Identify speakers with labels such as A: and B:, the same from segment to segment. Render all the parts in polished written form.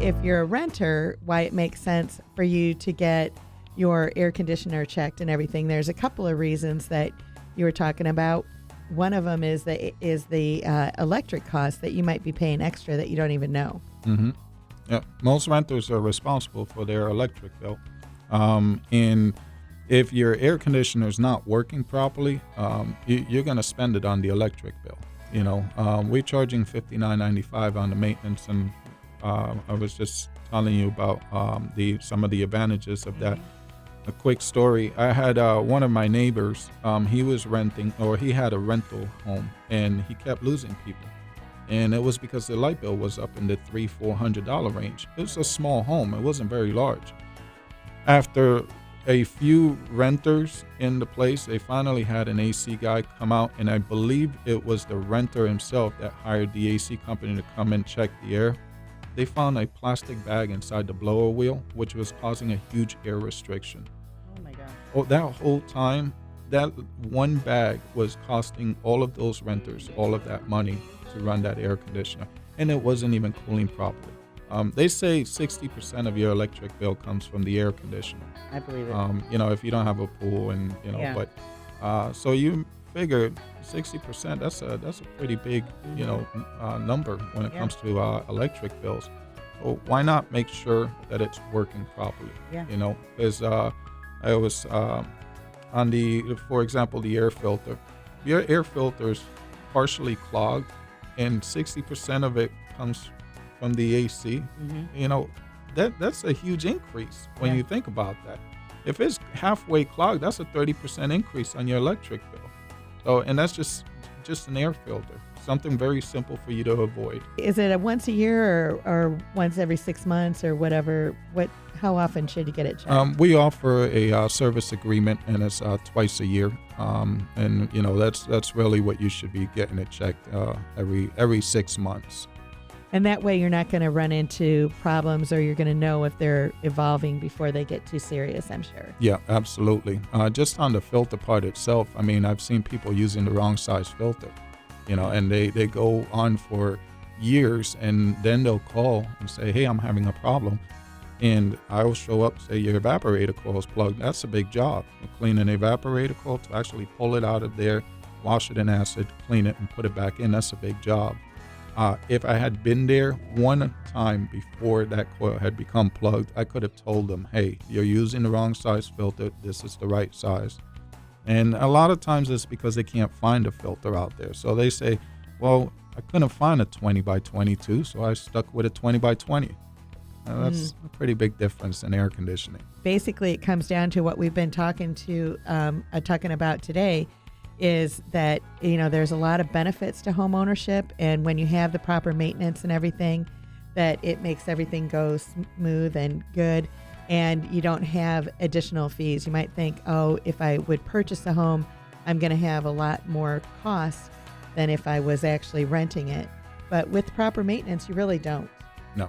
A: if you're a renter, why it makes sense for you to get your air conditioner checked and everything. There's a couple of reasons that you were talking about. One of them is the electric cost that you might be paying extra that you don't even know.
B: Mm-hmm. Yeah, most renters are responsible for their electric bill, and if your air conditioner is not working properly, you're going to spend it on the electric bill. We're charging $59.95 on the maintenance, and I was just telling you about some of the advantages of that. A quick story: I had one of my neighbors. He was renting, or he had a rental home, and he kept losing people. And it was because the light bill was up in the $300-400 range. It was a small home; it wasn't very large. After a few renters in the place, they finally had an AC guy come out, and I believe it was the renter himself that hired the AC company to come and check the air. They found a plastic bag inside the blower wheel, which was causing a huge air restriction.
A: Oh my God.
B: Oh, that whole time, that one bag was costing all of those renters all of that money to run that air conditioner, and it wasn't even cooling properly. They say 60% of your electric bill comes from the air conditioner.
A: I believe it.
B: If you don't have a pool, and
A: Yeah.
B: but so you figure 60%. That's a pretty big number when it
A: Yeah.
B: comes to electric bills. So why not make sure that it's working properly?
A: Yeah.
B: Because I was for example, the air filter. Your air filter's partially clogged, and 60% of it comes from the AC.
A: Mm-hmm.
B: That's a huge increase when
A: Yeah.
B: you think about that. If it's halfway clogged, that's a 30% increase on your electric bill. So, and that's just an air filter, something very simple for you to avoid.
A: Is it a once a year or once every 6 months or whatever? How often should you get it checked?
B: We offer a service agreement, and it's twice a year. And that's really what you should be getting it checked every 6 months.
A: And that way you're not going to run into problems, or you're going to know if they're evolving before they get too serious, I'm sure.
B: Yeah, absolutely. Just on the filter part itself, I mean, I've seen people using the wrong size filter, and they go on for years, and then they'll call and say, hey, I'm having a problem. And I'll show up, say your evaporator coil is plugged. That's a big job. You clean an evaporator coil to actually pull it out of there, wash it in acid, clean it, and put it back in. That's a big job. If I had been there one time before that coil had become plugged, I could have told them, hey, you're using the wrong size filter. This is the right size. And a lot of times it's because they can't find a filter out there. So they say, well, I couldn't find a 20 by 22, so I stuck with a 20 by 20. That's a pretty big difference in air conditioning.
A: Basically, it comes down to what we've been talking about today, is that there's a lot of benefits to home ownership, and when you have the proper maintenance and everything, that it makes everything go smooth and good, and you don't have additional fees. You might think, oh, if I would purchase a home, I'm going to have a lot more costs than if I was actually renting it. But with proper maintenance, you really don't.
B: No.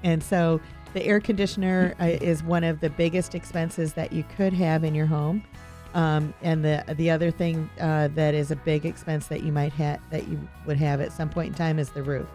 A: And so the air conditioner is one of the biggest expenses that you could have in your home. And the other thing that is a big expense that you would have at some point in time is the roof.